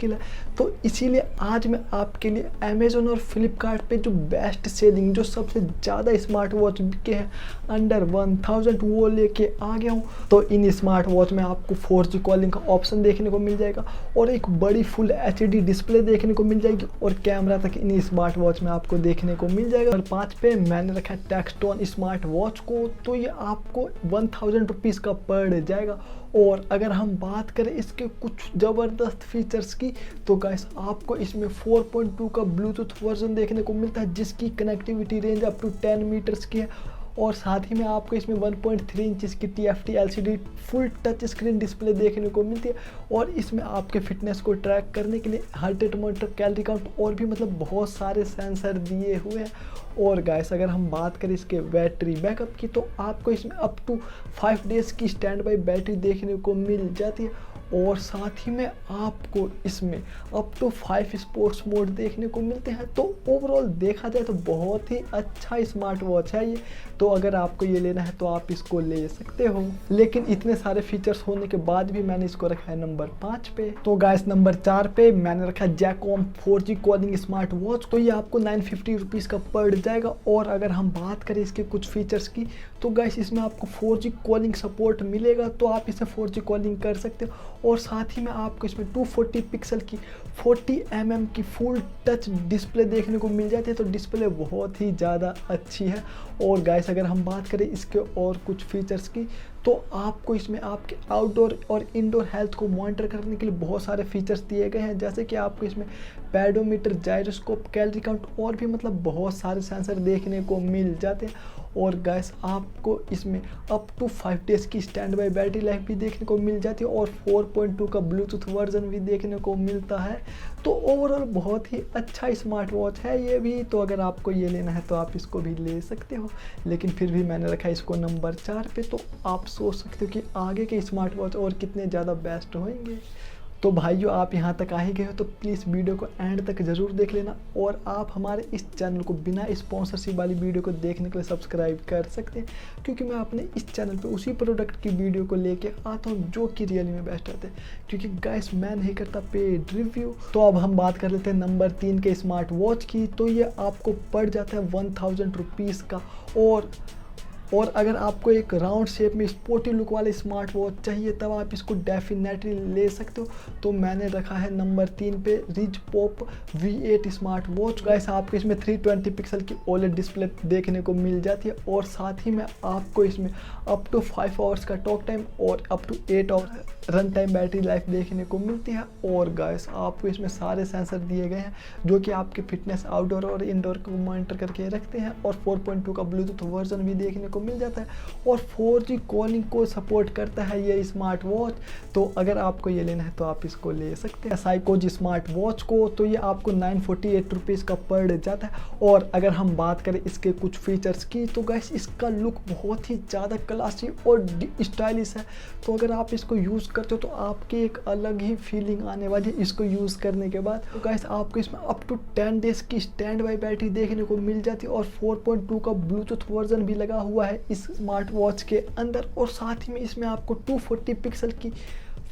मुश्किल है। तो इसीलिए आज मैं आपके लिए अमेज़न और फ्लिपकार्ट पे जो बेस्ट सेलिंग, जो सबसे ज़्यादा स्मार्ट वॉच बिके हैं अंडर 1000, वो लेके आ गया हूँ। तो इन स्मार्ट वॉच में आपको 4G कॉलिंग का ऑप्शन देखने को मिल जाएगा और एक बड़ी फुल HD डिस्प्ले देखने को मिल जाएगी और कैमरा तक इन स्मार्ट वॉच में आपको देखने को मिल जाएगा। और 5 पे मैंने रखा है टैक्सटोन स्मार्ट वॉच को, तो ये आपको 1000 रुपीज़ का पड़ जाएगा। और अगर हम बात करें इसके कुछ ज़बरदस्त फीचर्स की, तो गाइस आपको इसमें 4.2 का ब्लूटूथ वर्जन देखने को मिलता है जिसकी connectivity range up to 10 metres की है। और साथ ही में आपको इसमें 1.3 इंच की TFT LCD full touch screen display देखने को मिलती है। और इसमें आपके फिटनेस को ट्रैक करने के लिए heart rate monitor, calorie count और भी मतलब बहुत सारे सेंसर दिए हुए हैं। और गाइस अगर हम बात करें इसके बैटरी बैकअप की, तो आपको इसमें अप टू 5 डेज़ की स्टैंड बाई बैटरी देखने को मिल जाती है। और साथ ही में आपको इसमें अप टू 5 स्पोर्ट्स मोड देखने को मिलते हैं। तो ओवरऑल देखा जाए तो बहुत ही अच्छा स्मार्ट वॉच है ये। तो अगर आपको ये लेना है तो आप इसको ले सकते हो। लेकिन इतने सारे फीचर्स होने के बाद भी मैंने इसको रखा है नंबर 5 पे। तो गाइस नंबर 4 पे मैंने रखा है JAKCOM 4G calling smart watch. तो ये आपको 950 रुपीज़ का पड़ जाएगा। और अगर हम बात करें इसके कुछ फीचर्स की, तो गाइस इसमें आपको 4G कॉलिंग सपोर्ट मिलेगा, तो आप इसे 4G कॉलिंग कर सकते हो। और साथ ही में आपको इसमें 240 पिक्सल की 40 mm की फुल टच डिस्प्ले देखने को मिल जाती है। तो डिस्प्ले बहुत ही ज़्यादा अच्छी है। और गाइस अगर हम बात करें इसके और कुछ फीचर्स की, तो आपको इसमें आपके आउटडोर और इंडोर हेल्थ को मॉनिटर करने के लिए बहुत सारे फीचर्स दिए गए हैं, जैसे कि आपको इसमें पेडोमीटर, जायरोस्कोप, कैलोरी काउंट और भी मतलब बहुत सारे सेंसर देखने को मिल जाते हैं। और गाइस आपको इसमें अप टू 5 डेज़ की स्टैंड बाई बैटरी लाइफ भी देखने को मिल जाती है और 4.2 का ब्लूटूथ वर्जन भी देखने को मिलता है। तो ओवरऑल बहुत ही अच्छा स्मार्ट वॉच है ये भी। तो अगर आपको ये लेना है तो आप इसको भी ले सकते हो। लेकिन फिर भी मैंने रखा है इसको नंबर 4 पे। तो आप सोच सकते हो कि आगे के स्मार्ट वॉच और कितने ज़्यादा बेस्ट होंगे। तो भाइयों आप यहाँ तक आ ही गए हो तो प्लीज़ वीडियो को एंड तक ज़रूर देख लेना। और आप हमारे इस चैनल को बिना स्पॉन्सरशिप वाली वीडियो को देखने के लिए सब्सक्राइब कर सकते हैं, क्योंकि मैं अपने इस चैनल पे उसी प्रोडक्ट की वीडियो को लेके आता हूँ जो कि रियली में बेस्ट रहते हैं, क्योंकि गाइस मैं नहीं करता पेड रिव्यू। तो अब हम बात कर लेते हैं नंबर 3 के स्मार्ट वॉच की। तो ये आपको पड़ जाता है 1000 रुपीज़ का। और अगर आपको एक राउंड शेप में स्पोर्टी लुक वाले स्मार्ट वॉच चाहिए तब आप इसको डेफिनेटली ले सकते हो। तो मैंने रखा है नंबर 3 पे ridge pop V8 smart watch. Guys आपको इसमें 320 पिक्सल की OLED डिस्प्ले देखने को मिल जाती है। और साथ ही में आपको इसमें अप टू 5 आवर्स का टॉक टाइम और up to 8 hour run time battery life देखने को मिलती है। और गाइस आपको इसमें सारे सेंसर दिए गए हैं जो कि आपके फिटनेस, आउटडोर और इंडोर को मॉनिटर करके रखते हैं। और 4.2 का ब्लूटूथ वर्जन भी देखने को मिल जाता है और 4G कॉलिंग को सपोर्ट करता है ये स्मार्ट वॉच। तो अगर आपको ये लेना है तो आप इसको ले सकते हैं। साइकोज स्मार्ट वॉच को, तो ये आपको 948 रुपीज़ का पड़ जाता है। और अगर हम बात करें इसके कुछ फीचर्स की, तो गाइस इसका लुक बहुत ही ज़्यादा क्लासी और स्टाइलिश है। तो अगर आप इसको यूज़ करते हो तो आपकी एक अलग ही फीलिंग आने वाली है इसको यूज़ करने के बाद। तो गाइस आपको इसमें अप टू 10 डेज़ की स्टैंड बाई बैटरी देखने को मिल जाती है और 4.2 का ब्लूटूथ वर्जन भी लगा हुआ है इस स्मार्ट वॉच के अंदर। और साथ ही में इसमें आपको 240 पिक्सल की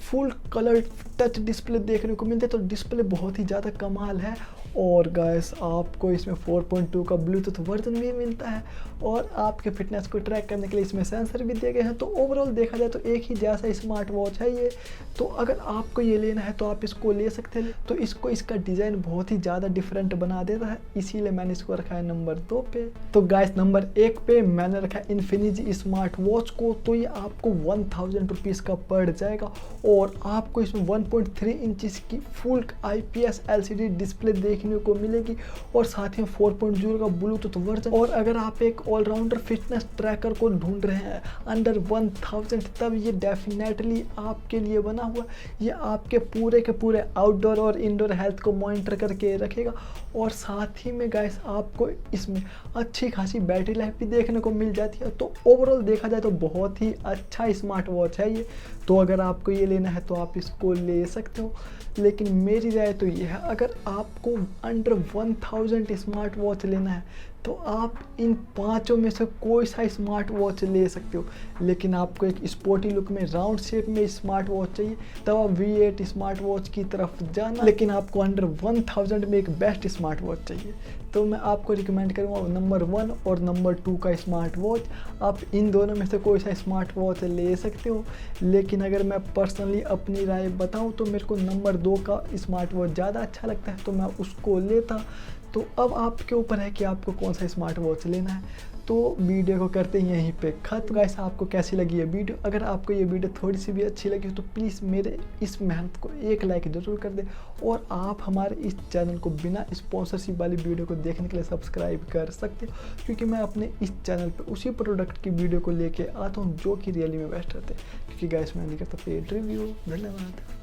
फुल कलर टच डिस्प्ले देखने को मिलता है। तो डिस्प्ले बहुत ही ज़्यादा कमाल है। और गाइस आपको इसमें 4.2 का ब्लूटूथ वर्जन भी मिलता है और आपके फिटनेस को ट्रैक करने के लिए इसमें सेंसर भी दिए गए हैं। तो ओवरऑल देखा जाए तो एक ही जैसा स्मार्ट वॉच है ये। तो अगर आपको ये लेना है तो आप इसको ले सकते हैं। तो इसका डिज़ाइन बहुत ही ज़्यादा डिफरेंट बना देता है, इसीलिए मैंने इसको रखा है नंबर 2 पे। तो गाइस नंबर 1 पे मैंने रखा है इन्फिनिटी स्मार्ट वॉच को। तो ये आपको 1000 रुपीज़ का पड़ जाएगा और आपको इसमें 1.3 इंच की फुल IPS LCD डिस्प्ले देखने को मिलेगी और साथ ही 4.0 का ब्लूटूथ वर्जन। और अगर आप एक ऑलराउंडर फिटनेस ट्रैकर को ढूंढ रहे हैं अंडर 1000, तब ये डेफिनेटली आपके लिए बना हुआ। ये आपके पूरे के पूरे आउटडोर और इंडोर हेल्थ को मॉनिटर करके रखेगा। और साथ ही में गाइस आपको इसमें अच्छी खासी बैटरी लाइफ भी देखने को मिल जाती है। तो ओवरऑल देखा जाए तो बहुत ही अच्छा स्मार्ट वॉच है ये। तो अगर आपको ये लेना है तो आप इसको ले सकते हो। लेकिन मेरी राय तो ये है, अगर आपको अंडर 1000 स्मार्ट वॉच लेना है तो आप इन पांचों में से कोई सा स्मार्ट वॉच ले सकते हो। लेकिन आपको एक स्पोर्टी लुक में राउंड शेप में स्मार्ट वॉच चाहिए तब आप V8 स्मार्ट वॉच की तरफ जाना। लेकिन आपको अंडर 1000 में एक बेस्ट स्मार्ट वॉच चाहिए तो मैं आपको रिकमेंड करूँगा नंबर 1 और नंबर 2 का स्मार्ट वॉच। आप इन दोनों में से कोई सा स्मार्ट वॉच ले सकते हो। लेकिन अगर मैं पर्सनली अपनी राय बताऊं तो मेरे को नंबर 2 का स्मार्ट वॉच ज़्यादा अच्छा लगता है तो मैं उसको लेता। तो अब आपके ऊपर है कि आपको कौन सा स्मार्ट वॉच लेना है। तो वीडियो को करते हैं यहीं पे खत्म। गाइस आपको कैसी लगी ये वीडियो? अगर आपको ये वीडियो थोड़ी सी भी अच्छी लगी तो प्लीज़ मेरे इस मेहनत को एक लाइक ज़रूर कर दें और आप हमारे इस चैनल को बिना स्पॉन्सरशिप वाली वीडियो को देखने के लिए सब्सक्राइब कर सकते हो, क्योंकि मैं अपने इस चैनल पे उसी प्रोडक्ट की वीडियो को लेके आता हूँ जो कि रियली में बेस्ट रहते हैं। क्योंकि गाइस मैं नहीं करता पेड रिव्यू। धन्यवाद।